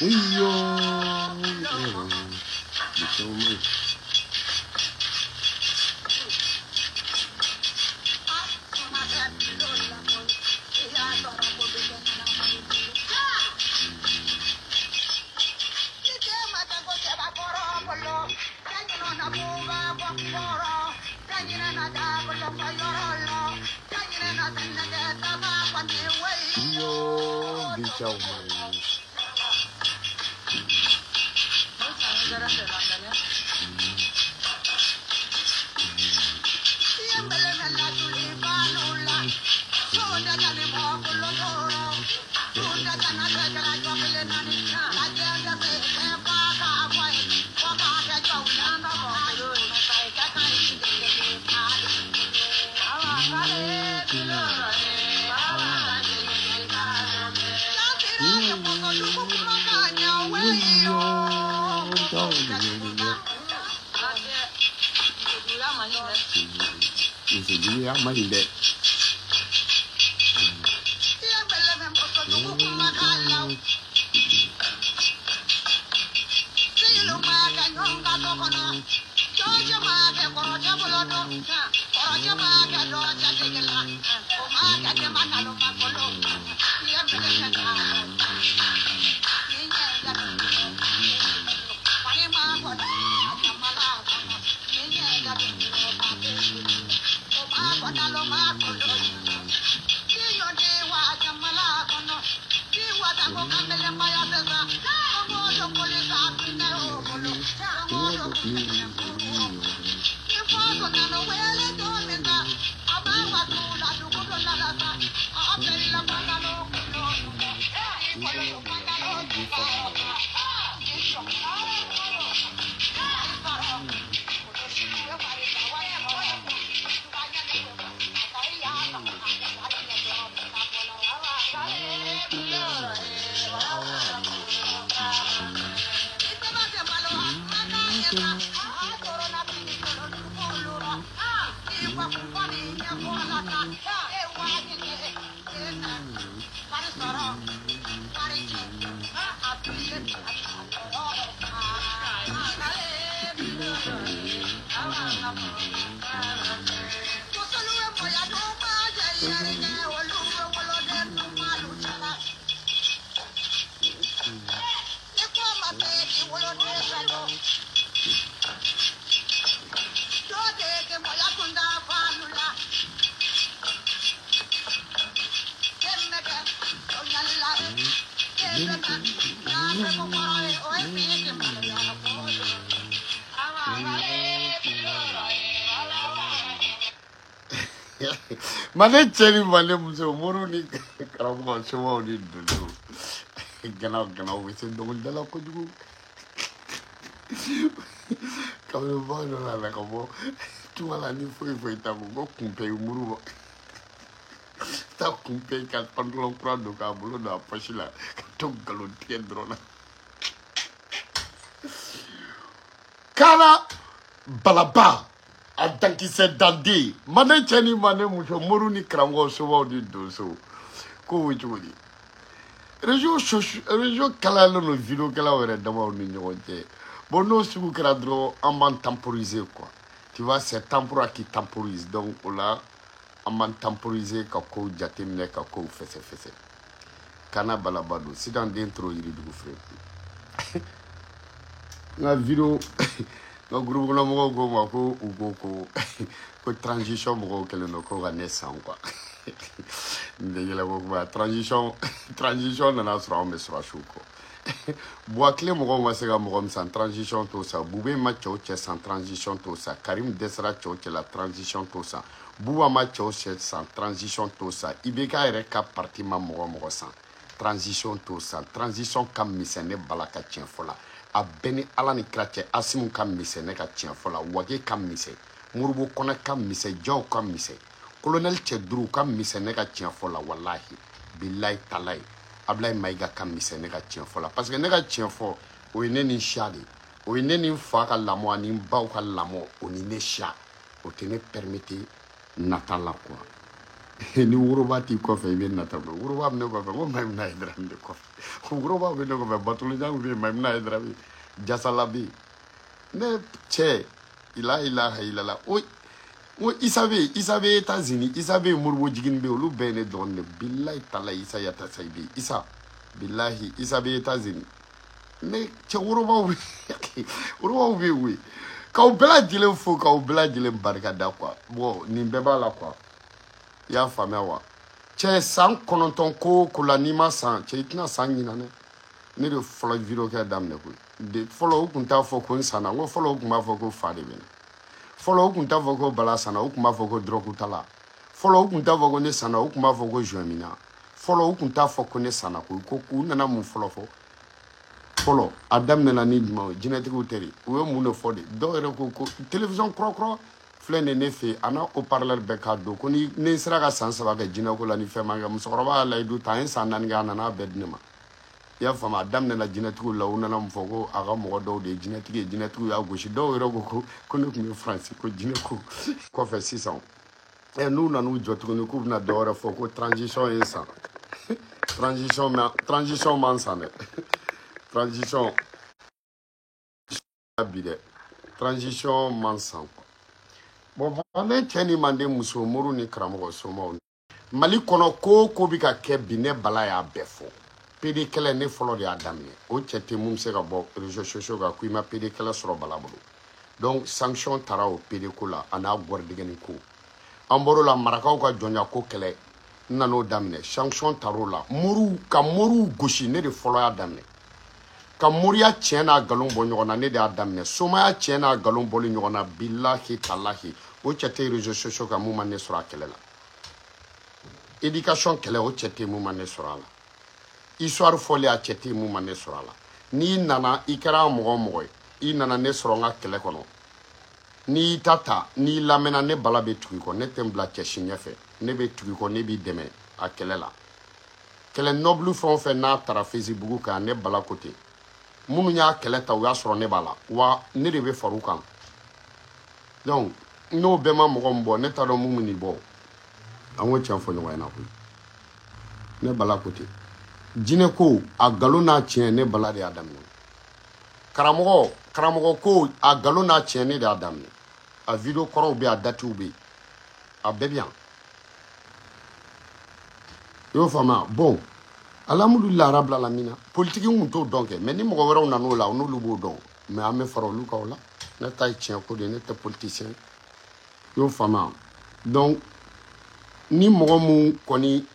Yo, Mane cheri mane muso moro ni karamko shoma ni dulu. Gana wese dongo dala ko jugu. Kamu ba no la ko bo. Tu wala ni foi tabu go kumpe muru. Ta kumpe ka pantalon prado ka bulo da pashila. To galo tiendrona. Kala balaba. Atankise dandi mane cheni mane muso moru ni krango sowa di doso ko wujudi région kala no video kala were dama ni nyonte bono sugu kra dro amman temporiser quoi tu vois c'est temporaire qui temporise donc là amman temporiser ka ko jatemne ka ko fesse kana balabado si dans d'intro iri du frère la vidéo no groupe no mo go ma ko ko transition mo ko le no ko naissance quoi ndengela ko ba transition na sura me sura shuko bois clé mo ma se ga mo sans transition tout ça boubé ma cho sans transition tout ça Karim Desra cho la transition tout ça bouba ma cho sans transition tout ça ibeka ere ka parti ma mo sans transition tout ça transition kam misene balaka tien fola a beni ala ni krache asimu kam mise ne ka tien fola wage kam mise murubo kona kam mise jaw kam mise colonel chedru kam mise ne ka tien fola wallahi billahi talai ablay maiga kam mise ne ka tien fola parce que ne ka tien fo o ine ni shali o ine ni fa ka lamo ani baw ka lamo o ni ne sha o te ne permettre natala quoi ni woroba t'i kɔfɛ i bɛ nata bolo woroba bɛ ne kɔfɛ ko Maimuna Haidara bɛ ne kɔfɛ woroba bɛ ne kɔfɛ Batulujan bɛ yen Maimuna Haidara bɛ yen Jasala bɛ yen ne cɛ ila ilaha ilala o Isa bɛ États-Unis Isa bɛ Moribo jigin bɛ olu bɛɛ ye ne dɔgɔnin de bilahi tala Isa Yata Sayibi Isa bilahi Isa bɛ États-Unis ne cɛ worobaw bɛ yen we k'aw bɛɛ lajɛlen fo k'aw bɛɛ lajɛlen barikada quoi bon nin bɛɛ b'a la quoi i y'a faamuya wa cɛ san 9 ko la n'i ma san cɛ i tɛna san ɲinan dɛ ne de fɔlɔ video kɛ daminɛ koyi fɔlɔ u tun t'a fɔ ko n sanna n ko fɔlɔ u tun b'a fɔ ko fa de bɛ ne fɔlɔ u tun t'a fɔ ko Bala sanna u tun b'a fɔ ko drogue tala fɔlɔ u tun t'a fɔ ko ne sanna u tun b'a fɔ ko joinmina fɔlɔ u tun t'a fɔ ko ne sanna koyi ko u nana mun fɔlɔ fɔ fɔlɔ a daminɛna ni jumɛn ye jinɛtigiw tɛ de u ye mun de fɔ de dɔw yɛrɛ ko télévision kɔrɔ filɛ nin ne fɛ a n'a haut-parleur bɛɛ k'a don ko ni ne sera ka san 3 kɛ jinɛko la ni fɛn ma kɛ musokɔrɔba y'a layidu ta an ye san 4 kɛ a nana a bɛɛ di ne ma i y'a faamu a daminɛna jinɛtigiw la u nana mun fɔ ko a ka mɔgɔ dɔw de ye jinɛtigi ye jinɛtigiw y'a gosi dɔw yɛrɛ ko ne tun bɛ faransi ko jinɛko kɔfɛ sisan n'u nan'u jɔ tuguni k'u bɛna dɔ wɛrɛ fɔ ko transition ye san transition man san dɛ transition bi dɛ transition man san bon ne cɛ ni manden muso muru ni karamɔgɔ somaw Mali kɔnɔ ko bi ka kɛ bi ne Bala y'a bɛɛ fɔ PD kɛlɛ ne fɔlɔ de y'a daminɛ o cɛ tɛ mun se ka bɔ réseaux sociaux kan ko i ma PD kɛlɛ sɔrɔ Bala bolo donc sanction taara o PD ko la a n'a gɔridɛgɛni ko an bɔr'o la marakaw ka jɔnya ko kɛlɛ n nan'o daminɛ sanction taar'o la moriw gosi ne de fɔlɔ y'a daminɛ ka moriya tiɲɛ n'a galon bɔ ɲɔgɔn na ne de y'a daminɛ somaya tiɲɛ n'a galon bɔli ɲɔgɔn na bilahi talahi o cɛ tɛ réseaux sociaux kan mun ma ne sɔrɔ a kɛlɛ la éducation kɛlɛ o cɛ tɛ mun ma ne sɔrɔ a la histoire fɔli a cɛ tɛ mun ma ne sɔrɔ a la n'i nana i kɛra mɔgɔ ye i nana ne sɔrɔ n ka kɛlɛ kɔnɔ n'i ta n'i lamɛnna ne Bala bɛ tugu i kɔ ne tɛ n bila cɛ si ɲɛfɛ ne bɛ tugu i kɔ ne b'i dɛmɛ a kɛlɛ la kɛlɛ noble fɛn o fɛn n'a taara Facebook kan ne Bala ko ten minnu y'a kɛlɛ ta u y'a sɔrɔ ne b'a la wa ne de bɛ far'u kan donc n'o bɛɛ ma mɔgɔ min bɔ ne t'a dɔn mun bɛ nin bɔ an k'o tiɲɛ fɔ ɲɔgɔn ɲɛna koyi ne Bala ko ten jinɛ ko a galon n'a tiɲɛ ne Bala de y'a daminɛ karamɔgɔ ko a galon n'a tiɲɛ ne de y'a daminɛ a video kɔrɔw bɛ yen a datiw bɛ yen a bɛɛ bɛ yan i y'o faamuya bon alhamdulilahi rabbil alamina politique kun t'o dɔn kɛ mais ni mɔgɔ wɛrɛw nan'o la n'olu b'o dɔn mais an bɛ fara olu kan o la ne ta ye tiɲɛ ko de ne tɛ politicien i y'o faamuya donc ni mɔgɔ mun kɔni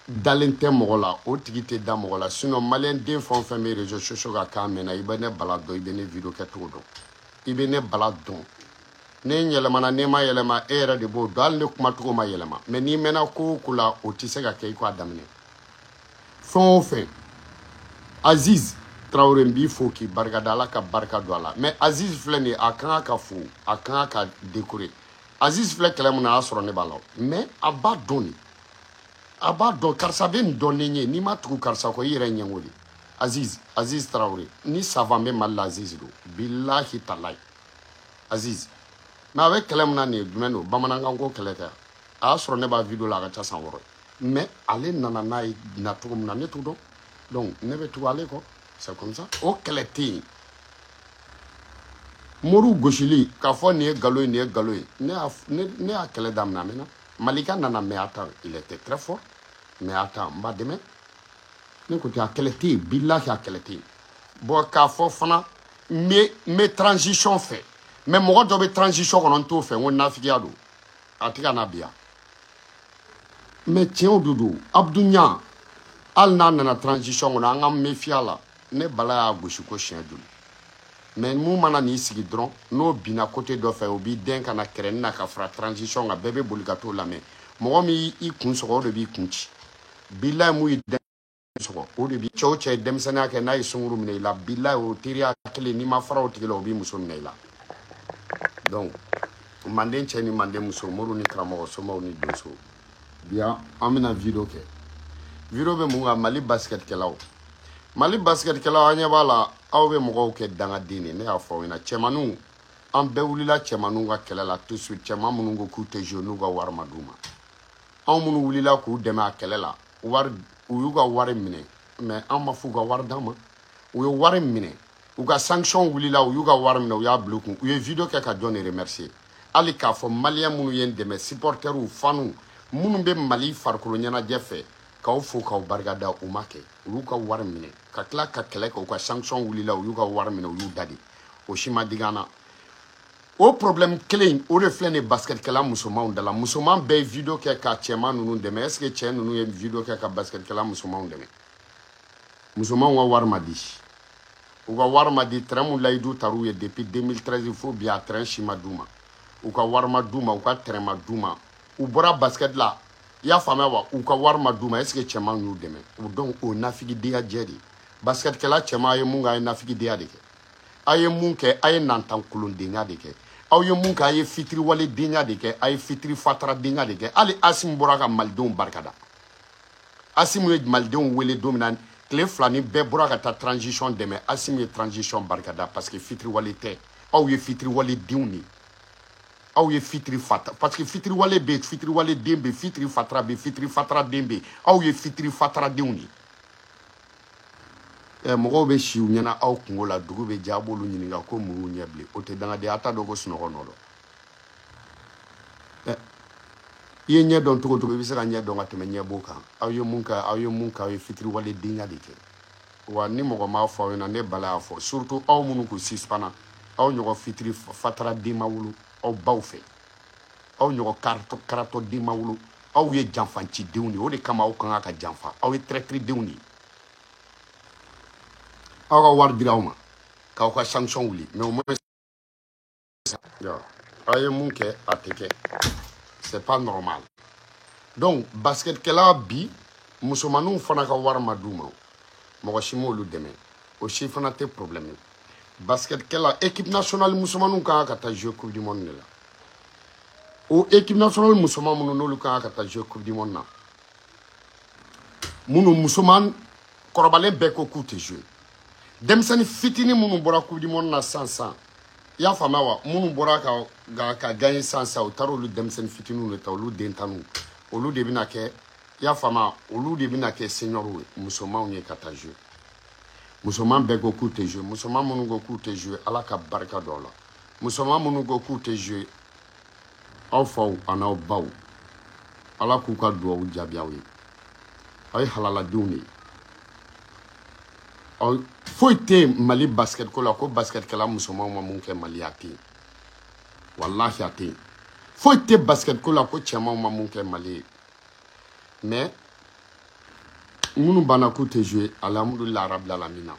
dalen tɛ mɔgɔ la o tigi tɛ da mɔgɔ la sinon maliyɛn den fɛn o fɛn bɛ réseaux sociaux kan k'a mɛnna i bɛ ne Bala dɔn i bɛ ne video kɛcogo dɔn i bɛ ne Bala dɔn ne yɛlɛmana ne ma yɛlɛma e yɛrɛ de b'o dɔn hali ne kumacogo ma yɛlɛma mais n'i mɛnna ko o ko la o tɛ se ka kɛ i k'a daminɛ fɛn o fɛn Aziz Traoré n b'i fo k'i barikada Ala ka barika don a la mais Aziz filɛ nin ye a kan ka fo a kan ka décorer Aziz filɛ kɛlɛ mun na a y'a sɔrɔ ne b'a la mais a b'a dɔn de a b'a dɔn karisa bɛ nin dɔn ne ɲɛ n'i ma tugu karisa kɔ i yɛrɛ ɲɛngo de Aziz Traoré ni savant bɛ Mali la Aziz don bilahi talahi Aziz mais a bɛ kɛlɛ mun na nin ye jumɛn don bamanankan ko kɛlɛ tɛ a y'a sɔrɔ ne b'a video la a ka ca san 6 mais ale nana n'a ye na cogo min na ne t'o dɔn donc ne bɛ tugu ale kɔ c'est comme ça o kɛlɛ tɛ yen moriw gosili k'a fɔ nin ye galon ye nin ye galon ye ne y'a kɛlɛ daminɛ a mɛnna Malika nana mais attends il était très fort mais attends n b'a dɛmɛ ne ko ten a kɛlɛ tɛ yen bilahi a kɛlɛ tɛ yen bon k'a fɔ fana n bɛ transition fɛ mais mɔgɔ dɔ bɛ transition kɔnɔ n t'o fɛ n ko nafigiya don a tɛ ka na bi yan mais tiɲɛw de don Abdou Ɲa hali n'a nana transition kɔnɔ an ka méfier a la ne Bala y'a gosi ko siɲɛ joli mais mun mana n'i sigi dɔrɔn n'o binna côté dɔ fɛ o b'i den ka na kɛrɛnin na ka fara transition kan bɛɛ bɛ boli ka t'o lamɛn mɔgɔ min y'i kun sɔgɔ o de b'i kun ci bilahi mun y'i den sɔgɔ o de b'i cɛ o cɛ ye denmisɛnninya kɛ n'a ye sunkuru minɛ i la bilahi o teriya kelen n'i ma fara o tigi la o b'i muso minɛ i la donc manden cɛ ni manden muso moriw ni karamɔgɔ somaw ni donso bi an bɛna video kɛ video bɛ mun kan Mali basketkɛlaw an ɲɛ b'a la aw bɛ mɔgɔw kɛ dangaden de ne y'a fɔ aw ɲɛna cɛmaninw an bɛɛ wulila cɛmaninw ka kɛlɛ la tout de suite cɛman minnu ko k'u tɛ jouer n'u ka wari ma d'u ma anw minnu wulila k'u dɛmɛ a kɛlɛ la wari u y'u ka wari minɛ mais an ma f'u ka wari d'an ma u ye wari minɛ u ka sanction wulila u y'u ka wari minɛ u y'a bila u kun u ye video kɛ ka jɔn de remercier hali k'a fɔ maliyɛn minnu ye n dɛmɛ supporters fanu minnu bɛ mali farikolo ɲɛnajɛ fɛ k'aw fo k'aw barikada u ma kɛ u y'u ka wari minɛ ka tila ka kɛlɛ kɛ u ka sanction wulila u y'u ka wari minɛ u y'u da de o si ma dig'an na o problème kelen o de filɛ nin basketkɛla musomanw da la musoman bɛɛ ye video kɛ ka cɛman ninnu dɛmɛ est ce que cɛ ninnu ye video kɛ ka basketkɛla musomanw dɛmɛ musomanw ka wari ma di u ka wari ma di terrain mun layidu taru ye depuis 2013 fo bi a terrain si ma d'u ma u ka wari ma d'u ma u ka terrain ma d'u ma u bɔra basket la i y'a faamuya wa u ka wari ma d'u ma est ce que cɛman y'u dɛmɛ o donc o nafigidenya jɛ de basketkɛla cɛman a ye mun kɛ a ye nafigidenya de kɛ a ye mun kɛ a ye nantankolondenya de kɛ aw ye mun kɛ a ye fitiriwaledenya de kɛ a ye fitiri fataradenya de kɛ hali asimu bɔra ka malidenw barikada asimu ye malidenw wele don min na tile fila ni bɛɛ bɔra ka taa transition dɛmɛ asimu ye transition barikada parce que fitiriwale tɛ aw ye fitiriwaledenw de aw ye fitiri fata parce que fitiriwale bɛ yen fitiriwaleden bɛ yen fitiri fatara bɛ yen fitiri fataraden bɛ yen aw ye fitiri fataradenw de mɔgɔw bɛ si u ɲɛna aw kungo la dugu bɛ jɛ a b'olu ɲininka ko mun y'u ɲɛ bilen o tɛ dangadenya a t'a dɔn ko sunɔgɔ nɔ don i ye ɲɛ dɔn cogo cogo i bɛ se ka ɲɛ dɔn ka tɛmɛ ɲɛbɔ kan aw ye mun kɛ aw ye fitiriwaledenya de kɛ wa ni mɔgɔ m'a fɔ aw ɲɛna ne bala y'a fɔ surtout aw minnu k'u sispana aw ɲɔgɔn fitiri fataraden ma wolo aw baw fɛ aw ɲɔgɔn karatɔden ma wolo aw ye janfacidenw de o de kama aw kan ka janfa aw ye traîtridenw de aw ka wari dira aw ma k'aw ka sanction wuli mais au moins aw ye mun kɛ a tɛ kɛ c'est pas normal donc basketkɛla bi musomaninw fana ka wari ma d'u ma mɔgɔ si m'olu dɛmɛ o si fana tɛ problème basketkɛla équipe nationale musomaninw kan ka taa jouer coupe du monde de la o équipe nationale musoman minnu n'olu kan ka taa jouer coupe du monde na minnu musoman kɔrɔbalen bɛɛ ko k'u tɛ jouer denmisɛnnin fitinin minnu bɔra coupe du monde na sisan i y'a faamuya wa minnu bɔra ka gagner sisan u taara olu denmisɛnnin fitininw de ta olu den tanniw olu de bɛna kɛ i y'a faamuya olu de bɛna kɛ seniors ye musomanw ye ka taa jouer musoman bɛɛ ko k'u tɛ jouer musoman minnu ko k'u tɛ jouer ala ka barika don aw la musoman minnu ko k'u tɛ jouer aw faw ani aw baw ala k'u ka duwawu jaabi aw ye aw ye halaladenw de ye foyi tɛ mali basket ko la ko basketkɛla musomanw ma mun kɛ mali a tɛ yen walahi a tɛ yen foyi tɛ basket ko la ko cɛmanw ma mun kɛ mali ye mais minnu banna k'u tɛ jouer alhamdulilayi arabil alamina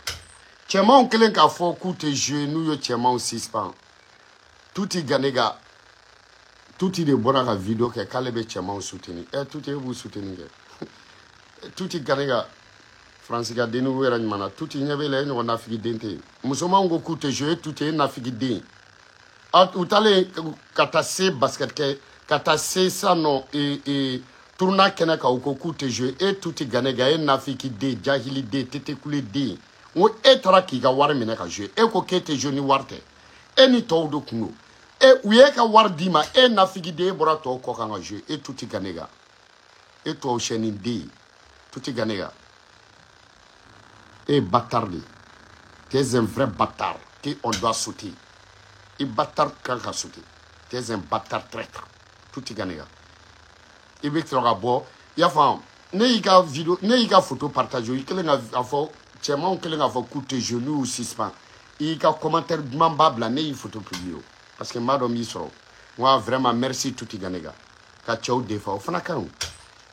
cɛmanw kelen k'a fɔ k'u tɛ jouer n'u ye cɛmanw suspend Tuti Ganega Tuti de bɔra ka video kɛ k'ale bɛ cɛmanw soutenir Tuti e b'u soutenir kɛ Tuti Ganega Fransi ka denni u yɛrɛ ɲuman na Tuti ɲɛ b'e la e ɲɔgɔn nafigiden tɛ yen musomanw ko k'u tɛ jouer Tuti ye nafigiden u taalen ka taa se basket kɛ ka taa se sisan nɔ tournoi kɛnɛ kan u ko k'u tɛ jouer e Tuti Ganega e nafigiden jahiliden tetekuleden n ko e taara k'i ka wari minɛ ka jouer e ko k'e tɛ jouer ni wari tɛ e ni tɔw de kun don u ye ka wari d'i ma e nafigiden e bɔra tɔw kɔ kan ka jouer e Tuti Ganega e tɔw sɛniden Tuti Ganega et bâtard. Tu es un vrai bâtard qu'on doit sauter. Et bâtard quand on sauter. Tu es un bâtard traître. Tout est gagné. Et bien, tu as beau. Il y a femme. N'ayez vidéo, n'ayez photo partagée. Il y a fait. Tiens, on peut faire coûter genoux ou suspens. Il y a commentaire mambable. N'ayez photo publiée. Parce que madame Isro. Moi vraiment merci tout est gagné. Quand tu as des fois, on fait un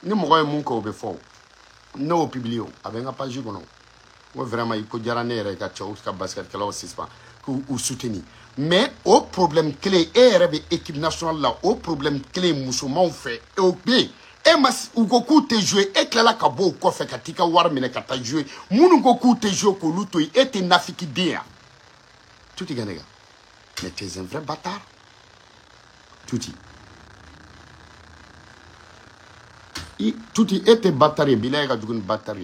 ni moi mon ko be fo. No publié. Avec un page qu'on vraiment il faut dire ne ka chaw ka basket kala suspend ou soutenir mais au problème clé RB équipe nationale là au problème clé musulman fait et au B et mas ou goku te jouer et cela ka bo ko fait ka tika war mine ka ta jouer munu goku te jouer ko luto et te nafiki dia tout est gagné mais tu es un vrai bâtard tout était bâtard bilay ka dugun bâtard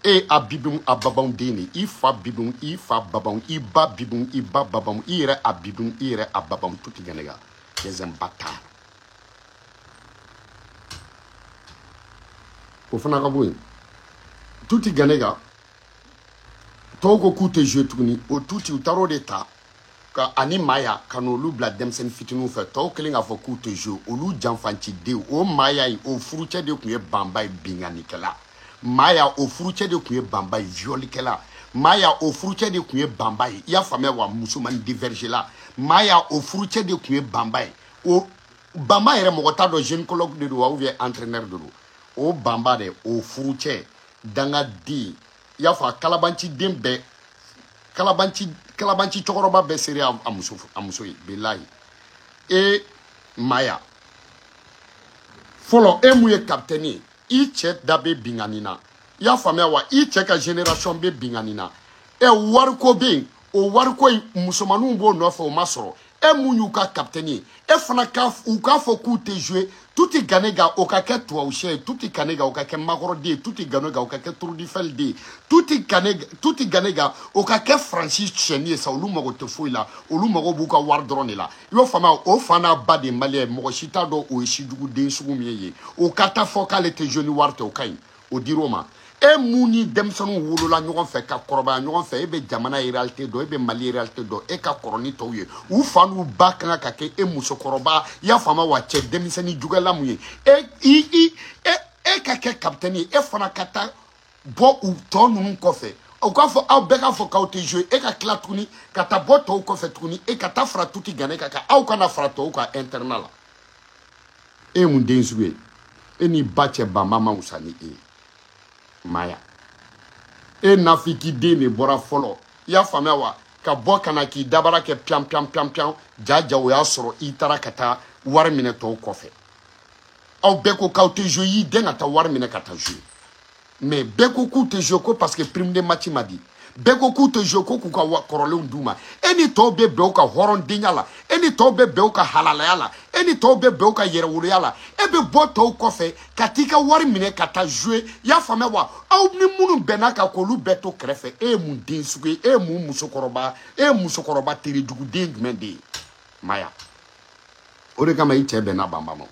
e abibum ababam deni ifa bibum ifa babam iba bibum iba babam ire abibum ire ababam tout ganega les un bâtard o fana ka boy tuti ganega togo ku te jeu tuguni o tuti u taro de ta ka ani maya kanolu bla demsen fitinu fe to kelen afo ku te jeu olu janfanci de o maya o furuche de ku ye bamba bingani kala maya o furuche de ku ye bamba violi kala maya o furuche de ku ye bamba ya fame wa musulman diverger la maya o furuche de ku ye bamba o bamba yere mogota do gynécologue de do ou bien entraîneur de do o bamba de o furuche danga di ya fa kalabanci dembe kalabanci chokoroba be seri amuso billahi e maya folo emuye kapteni i che dabe binganina ya famia wa i che ka generation be binganina e warko be o warko musomanu bo no fa o masoro e munyu ka kapteni e fana ka u ka fo ku te jouer tuti ganega o ka ke to o she tuti kanega o ka ke magoro de tuti ganega o ka ke tour di fel de tuti ganega o ka ke Francis Chenier sa olu mago te foi la olu mago bu ka war drone la yo fama o fana ba de malien mo shita do o shidugu de sugu miye o kata fo ka le te joni warte o kain o diroma e muni demsonu wolola ɲɔgɔn fɛ ka kɔrɔbaya ɲɔgɔn fɛ e be jamana réalité dɔ e be Mali réalité dɔ e ka kɔrɔni tɔw ye u fanu ba kan ka kɛ e musokɔrɔba y'a fama wa cɛ denmisɛnnin jugɛla mun ye e ka kɛ kapitɛni e fana ka taa bɔ u tɔ ninnu kɔfɛ o k'a fɔ aw bɛɛ k'a fɔ k'aw tɛ jouer e ka tila tuguni ka taa bɔ tɔw kɔfɛ tuguni e ka taa fara tuti ganɛ kan aw kana fara tɔw ka internat la e ye mun den sugu ye e ni ba cɛ banba ma wusa ni e ye maya e nafiki den de bɔra fɔlɔ i y'a faamuya wa ka bɔ kana k'i dabara kɛ pian jaja o y'a sɔrɔ i taara ka taa wari minɛ tɔw kɔfɛ aw bɛɛ ko k'aw tɛ jouer y'i den ka taa wari minɛ ka taa jouer mais bɛɛ ko k'u tɛ jouer ko parce que prime de match ma di bɛɛ ko k'u tɛ jouer ko k'u ka kɔrɔlenw d'u ma e ni tɔw bɛ bɛn u ka hɔrɔndenya la e ni tɔw bɛ bɛn u ka halalaya la e ni tɔw bɛ bɛn u ka yɛrɛwoloya la e bɛ bɔ tɔw kɔfɛ ka t'i ka wari minɛ ka taa jouer i y'a faamuya wa aw ni minnu bɛnna kan k'olu bɛɛ to kɛrɛfɛ e ye mun den sugu ye e ye mun musokɔrɔba tereduguden jumɛn de ye maya o de kama i cɛ bɛnna banba ma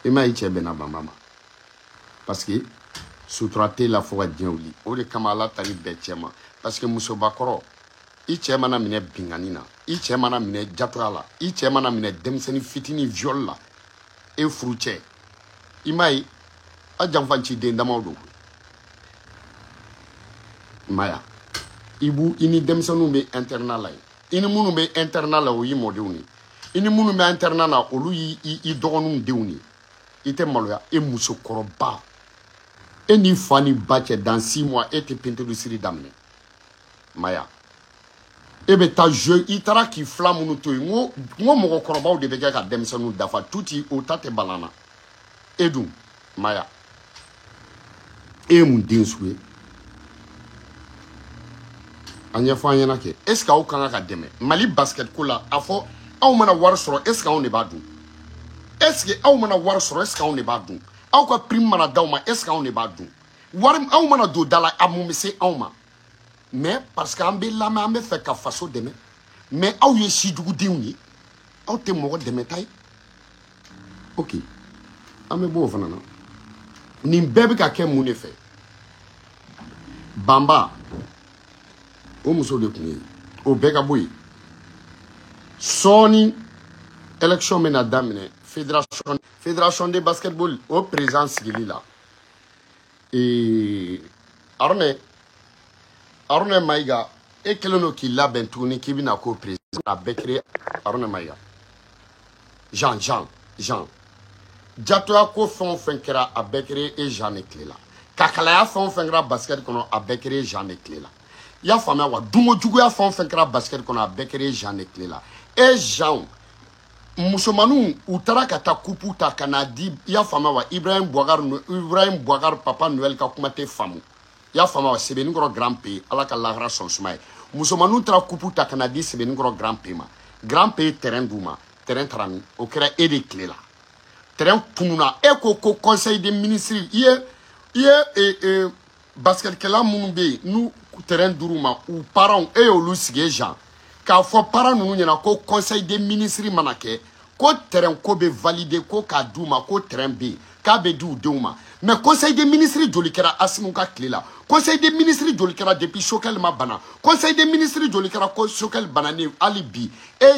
i ma i cɛ bɛnna banba ma parce que sutura tɛ la fo ka diɲɛ wuli o de kama ala tali bɛɛ cɛ ma parce que musobakɔrɔ i cɛ mana minɛ bingani na i cɛ mana minɛ jatoya la i cɛ mana minɛ denmisɛnnin fitinin viol la e furu cɛ i m'a ye a janfanci den damaw don maya i ni denmisɛnninw bɛ internat la yen i ni minnu bɛ internat la o y'i mɔdenw ye i ni minnu bɛ internat la olu y'i dɔgɔninw denw ye i tɛ maloya e musokɔrɔba e ni fa ni ba cɛ dans 6 mois e tɛ peinture siri daminɛ maya e bɛ taa jouer i taara k'i fila minnu to yen n ko mɔgɔkɔrɔbaw de bɛ kɛ ka denmisɛnninw dafa tuti o ta tɛ balana e dun maya e ye mun den sugu ye a ɲɛfɔ an ɲɛna kɛ est ce que aw kan ka dɛmɛ Mali basket ko la a fɔ aw mana wari sɔrɔ est ce que anw de b'a dun est ce que aw mana wari sɔrɔ est ce que anw de b'a dun aw ka prime mana d'aw ma est ce que anw de b'a dun wari aw mana don da la a mun bɛ se anw ma mais parce que an bɛ lamɛn an bɛ fɛ ka faso dɛmɛ mais aw ye sijugudenw ye aw tɛ mɔgɔ dɛmɛta ye ok an bɛ bɔ o fana na nin bɛɛ bɛ ka kɛ mun de fɛ banba o muso de tun ye o bɛɛ ka bɔ yen sɔɔni élection bɛna daminɛ fédération de basketball au président sigili la Arone Maïga e kelen do k'i labɛn tuguni k'i bɛna k'o président a bɛɛ créé Arone Maïga Jean jatoya ko fɛn o fɛn kɛra a bɛɛ créé e Jean de tile la kakalaya fɛn o fɛn kɛra basket kɔnɔ a bɛɛ créé Jean de tile la i y'a faamuya wa dungo juguya fɛn o fɛn kɛra basket kɔnɔ a bɛɛ créé Jean de tile la e Jean musomaninw u taara ka taa kupu ta ka na di i y'a faamuya wa Ibrahim Boubacar Papa Noël ka kuma tɛ faamu i y'a faamuya wa Sebenikɔrɔ Grand P ala ka lahara sɔn suma ye musomaninw taara kupu ta ka na di Sebenikɔrɔ Grand P ma Grand P ye terrain d'u ma terrain taara min o kɛra e de tile la terrain tununa e ko conseil des ministres i ye basketkɛla minnu bɛ yen n'u terrain d'u ma u parents e y'olu sigi Jean k'a fɔ parents ninnu ɲɛna ko conseil des ministres mana kɛ ko terrain ko bɛ valider ko k'a d'u ma ko terrain bɛ yen k'a bɛ di u denw ma mais conseil des ministres joli kɛra Asimu ka tile la conseil des ministres joli kɛra depuis Choguel ma bana conseil des ministres joli kɛra ko Choguel bananen hali bi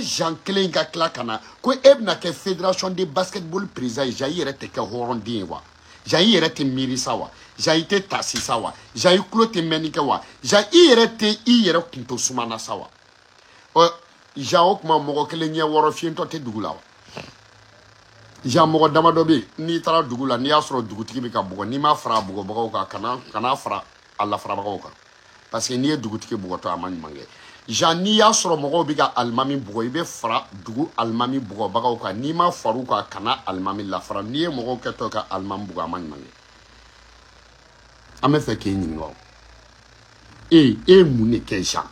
Jean kelen ka tila ka na ko e bɛna kɛ fédération de basketball président Jean i yɛrɛ tɛ kɛ hɔrɔnden ye wa Jean i yɛrɛ tɛ miiri sa wa Jean i tɛ tasi sa wa Jean i tulo tɛ mɛnni kɛ wa Jean i yɛrɛ tɛ i yɛrɛ kunto sumana sa wa Jean o kuma mɔgɔ kelen ɲɛ wɔɔrɔ fiyentɔ tɛ dugu la wa Jean mɔgɔ damadɔ bɛ n'i taara dugu la n'i y'a sɔrɔ dugutigi bɛ ka bugɔ n'i ma fara a bugɔbagaw kan kana fara a lafarabagaw kan parce que n'i ye dugutigi bugɔtɔ a ma ɲuman kɛ Jean n'i y'a sɔrɔ mɔgɔw bɛ ka alimami bugɔ i bɛ fara dugu alimami bugɔbagaw kan n'i ma fara u kan kana alimami lafara n'i ye mɔgɔw kɛtɔ ka alimami bugɔ a ma ɲuman kɛ an bɛ fɛ k'e ɲininka o e ye mun de kɛ Jean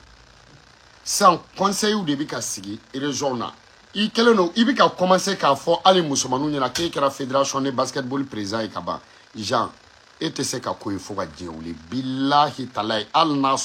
san conseil de bɛ ka sigi région na i kelen don i bɛ ka commencer k'a fɔ hali musomaninw ɲɛna k'e kɛra fédération de basketball président ye ka ban Jean e tɛ se ka ko ye fo ka diɲɛ wuli bilahi talayi hali n'a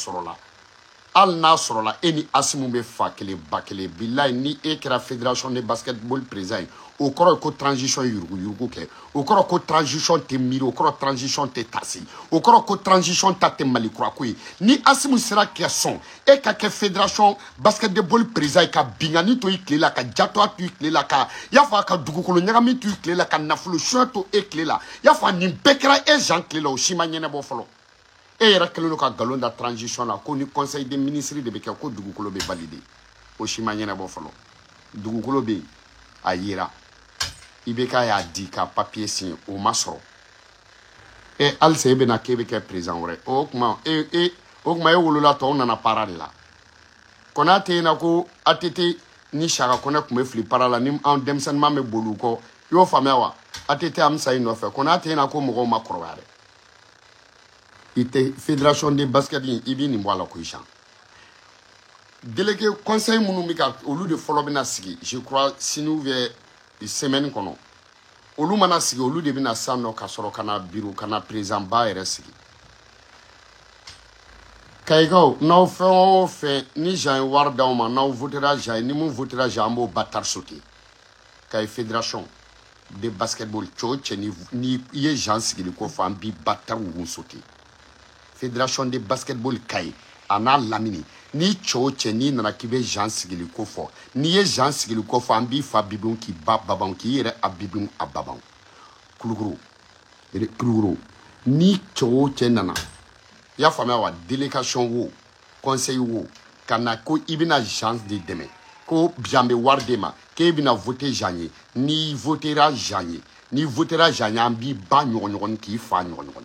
sɔrɔla e ni Asimu bɛ fa kelen ba kelen bilahi ni e kɛra fédération de basketball président ye o kɔrɔ ye ko transition yurugu kɛ o kɔrɔ ko transition tɛ miiri o kɔrɔ transition tɛ tasi o kɔrɔ ko transition ta tɛ Malikurako ye ni Asimu sera kɛ sɔn e ka kɛ fédération basketball président ye ka bingani to i tile la ka jatɔya to i tile la ka y'a fɔ a ka dugukolo ɲagami to i tile la ka nafolo suɲɛ to e tile la y'a fɔ nin bɛɛ kɛra e Jean tile la o si ma ɲɛnabɔ fɔlɔ e yɛrɛ kelen don ka nkalon da transition la ko ni conseil des ministres de bɛ kɛ ko dugukolo bɛ valide o si ma ɲɛnabɔ fɔlɔ dugukolo bɛ yen a yira i bɛ k'a y'a di ka papier signer o ma sɔrɔ halisa e bɛna k'e bɛ kɛ président wɛrɛ o kuma e wolola tɔw nana para de la Konate ye na ko ATT ni Saka Kone tun bɛ fili para la ni an denmisɛnninman bɛ boli u kɔ i y'o faamuya wa ATT Amusa i nɔfɛ Konate ye na ko mɔgɔw ma kɔrɔbaya dɛ i tɛ fédération de basket in i b'i nin bɔ a la ko Jean délégué conseil minnu bɛ ka olu de fɔlɔ bɛna sigi je crois sini ou bien semaine kɔnɔ olu mana sigi olu de bɛna san nɔ ka sɔrɔ ka na bureau ka na président ba yɛrɛ sigi Kayikaw n'aw fɛn o fɛn ni Jean ye wari d'aw ma n'aw votera Jean ye ni mun votera Jean an b'o ba tari sauter Kayi fédération de basketball cɛ o cɛ ni i ye Jean sigili ko fɔ an b'i ba tari wugun sauter fédération de basketball Kayi a n'a lamini ni cɛ o cɛ n'i nana k'i bɛ Jean sigili ko fɔ n'i ye Jean sigili ko fɔ an b'i fa bibin k'i ba baban k'i yɛrɛ a bibin a baban kulukuru ni cɛ o cɛ nana i y'a faamuya wa délégation wo conseil wo ka na ko i bɛna Jean de dɛmɛ ko Jean bɛ wari d'e ma k'e bɛna voter Jean ye n'i votera Jean ye n'i votera Jean ye an b'i ba ɲɔgɔn k'i fa ɲɔgɔn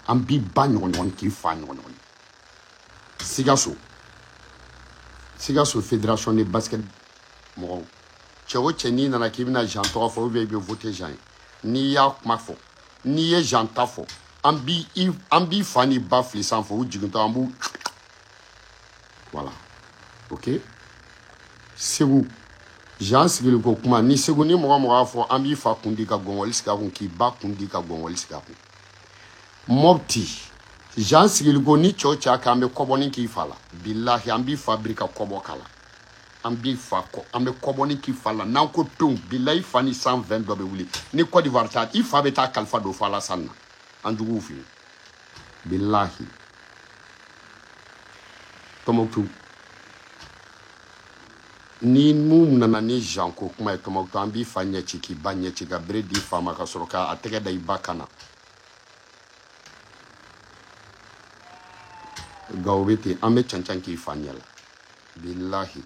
an b'i ba ɲɔgɔn k'i fa ɲɔgɔn Sikaso fédération de basket mɔgɔw cɛ o cɛ n'i nana k'i bɛna Jean tɔgɔ fɔ ou bien i bɛ voter Jean ye n'i y'a kuma fɔ n'i ye Jean ta fɔ an b'i fa ni ba fili sanfɛ u jigintɔ an b'u voilà ok Segu Jean sigili ko kuma ni Segu ni mɔgɔ y'a fɔ an b'i fa kun di ka gɔngɔli sigi a kun k'i ba kun di ka gɔngɔli sigi a kun Mopti Jean sigili ko ni cɛ o cɛ k'an bɛ kɔbɔni k'i fa la bilahi an b'i fa biri ka kɔbɔ k'a la an b'i fa kɔ an bɛ kɔbɔni k'i fa la n'an ko pewu bilahi fa ni 120 dɔ bɛ wuli ni Côte d'Ivoire ta i fa bɛ taa kalifa don fa la san na an juguw fɛ bilahi Tɔnbukutu ni mun nana ni Jean ko kuma ye Tɔnbukutu an b'i fa ɲɛci k'i ba ɲɛci ka bere di fa ma ka sɔrɔ k'a tɛgɛ da i ba kan na Gawo bɛ ten an bɛ cancan k'i fa ɲɛ la bilahi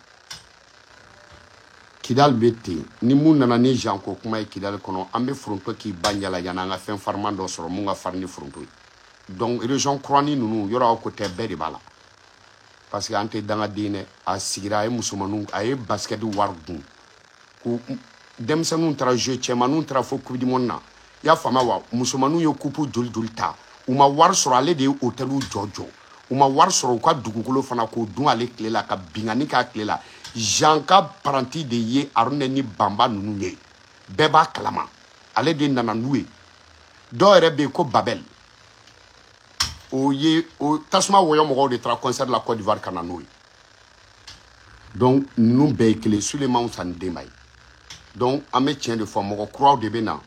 Kidal bɛ ten ni mun nana ni Jean ko kuma ye Kidal kɔnɔ an bɛ foronto k'i ba ɲɛ la yanni an ka fɛn fariman dɔ sɔrɔ mun ka farin ni foronto ye donc région kurani ninnu yɔrɔ aw ko tɛ bɛɛ de b'a la parce que an tɛ dangaden dɛ a sigira a ye musomaninw a ye basket wari dun ko denmisɛnninw taara jouer cɛmaninw taara fo coupe du monde na i y'a faamuya wa musomaninw ye coupe joli joli ta u ma wari sɔrɔ ale de ye hôteliw jɔ u ma wari sɔrɔ u ka dugukolo fana k'o dun ale tile la ka bingani k'a tile la Jean ka paranti de ye Aruna ni Bamba ninnu ye bɛɛ b'a kalama ale de nana n'u ye dɔw yɛrɛ bɛ yen ko Babel o tasuma wɔyɔ mɔgɔw de taara concert la Côte d'Ivoire ka na n'o ye donc ninnu bɛɛ ye kelen Suleman Sani Demba ye donc an bɛ tiɲɛ de fɔ mɔgɔ kuraw de bɛ na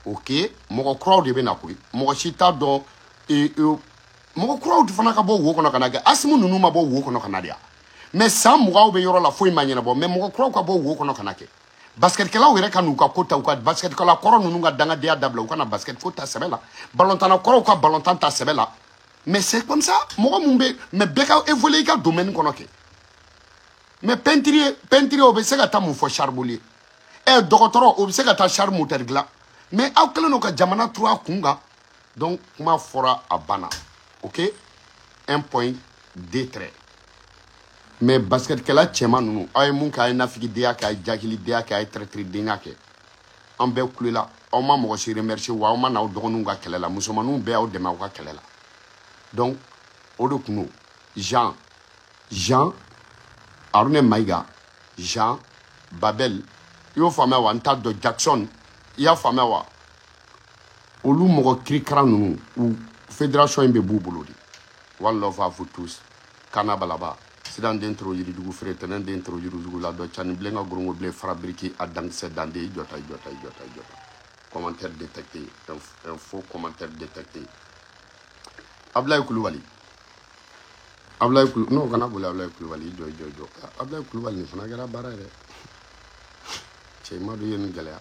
ok mɔgɔ kuraw de bɛ na koyi mɔgɔ si t'a dɔn mɔgɔ kuraw fana ka bɔ wo kɔnɔ ka na kɛ Asimu ninnu ma bɔ wo kɔnɔ ka na de mais san mugaw bɛ yɔrɔ la foyi ma ɲɛnabɔ mais mɔgɔ kuraw ka bɔ wo kɔnɔ ka na kɛ basketkɛlaw yɛrɛ ka n'u ka ko ta u ka basketkɛla kɔrɔ ninnu ka dangadenya dabila u ka na basket ko ta sɛbɛ la ballontan kɔrɔw ka ballontan ta sɛbɛ la mais c'est comme ça mɔgɔ mun bɛ mais bɛɛ ka évoluer i ka domaine kɔnɔ kɛ mais peinture o bɛ se ka taa mun fɔ charbonnier dɔgɔtɔrɔ o bɛ se ka taa char moteur dilan mais aw kɛlen don ka jamana turu a kun kan donc kuma fɔra a banna ok 1 point 2 traits mais basketkɛla cɛman ninnu aw ye mun kɛ a ye nafigidenya kɛ a ye jakilidenya kɛ a ye traîtridenya kɛ an bɛɛ kulela aw ma mɔgɔ si remercier wa aw ma n'aw dɔgɔninw ka kɛlɛ la musomaninw bɛɛ y'aw dɛmɛ aw ka kɛlɛ la donc o de kun don Jean Arune Maïga Jean Babel i y'o faamuya wa n t'a dɔn Jackson i y'a faamuya wa olu mɔgɔ kirikara ninnu u fédération in bɛ b'u bolo de one love à vous tous kana balaba sidan den toro yiridugu feere tɛnɛn den toro yiridugu la dɔ cani bilen ka gorongo bilen fara biriki a dankisɛ dande i jɔta commentaire détecté un faux commentaire détecté Ablaye Kulubali non kana boli Ablaye Kulubali i jɔ Ablaye Kulubali nin fana kɛra baara yɛrɛ cɛ i ma dɔn i ye nin gɛlɛya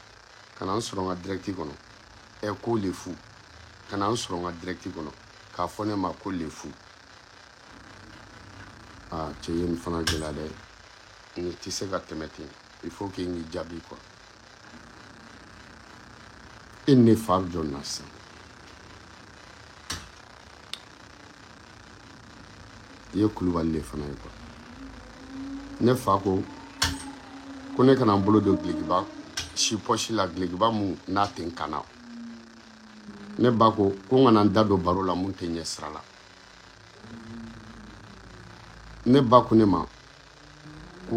kana an sɔrɔ n ka direct kɔnɔ ko le fou kana an sɔrɔ n ka direct kɔnɔ k'a fɔ ne ma ko le fou cɛ ye nin fana gɛlɛya dɛ ni tɛ se ka tɛmɛ ten il faut que n k'i jaabi quoi e ne fa jɔn na sisan i ye Kulubali de fana ye quoi ne fa ko ne kana n bolo don glekiba si poche la glekiba mun n'a tɛ n kana ne ba ko n kana n da don baro la mun tɛ ɲɛ sira la ne ba ko ne ma ko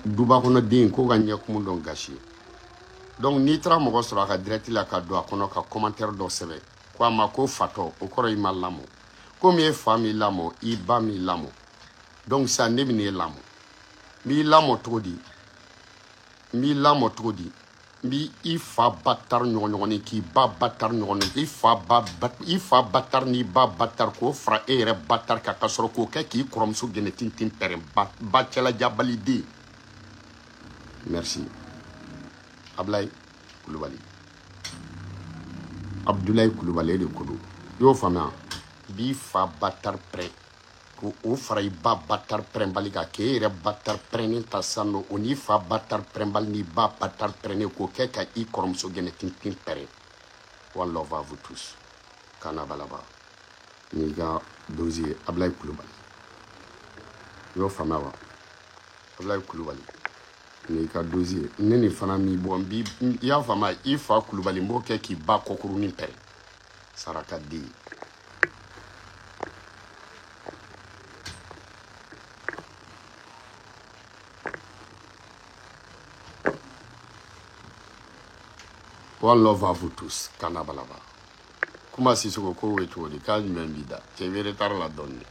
duba kɔnɔ den ko ka ɲɛ kumu dɔn gasi donc n'i taara mɔgɔ sɔrɔ a ka direct la ka don a kɔnɔ ka commentaire dɔ sɛbɛn ko a ma ko fatɔ o kɔrɔ i ma lamɔ komi e fa m'i lamɔ i ba m'i lamɔ donc sisan ne bɛna e lamɔ n b'i lamɔ cogo di n b'i i fa batar ɲɔgɔn k'i ba batar ɲɔgɔn i fa batar n'i ba batar k'o fara e yɛrɛ batar kan ka sɔrɔ k'o kɛ k'i kɔrɔmuso gɛnɛ tintin pɛrɛn ba cɛlajabali den merci Ablaye Kulubali Abdoulaye Kulubali de ko don i y'o faamuya b'i fa batar pɛrɛn k'o fara i ba batar pɛrɛnbali kan k'e yɛrɛ batar pɛrɛnnen ta sisan nɔ o n'i fa batar pɛrɛnbali n'i ba batar pɛrɛnnen k'o kɛ ka i kɔrɔmuso gɛnɛ tintin pɛrɛn one love à vous tous kana balaba n'i ka dossier Ablaye Kulubali i y'o faamuya wa Ablaye Kulubali n'i ka dossier ne nin fana m'i bɔ i y'a faamuya i fa Kulubali n b'o kɛ k'i ba kɔkurunin pɛrɛn saraka den one love à vous tous kana balaba kuma Sisoko ko we cogo di k'a jumɛn b'i da cɛ i bɛ retard la dɔɔnin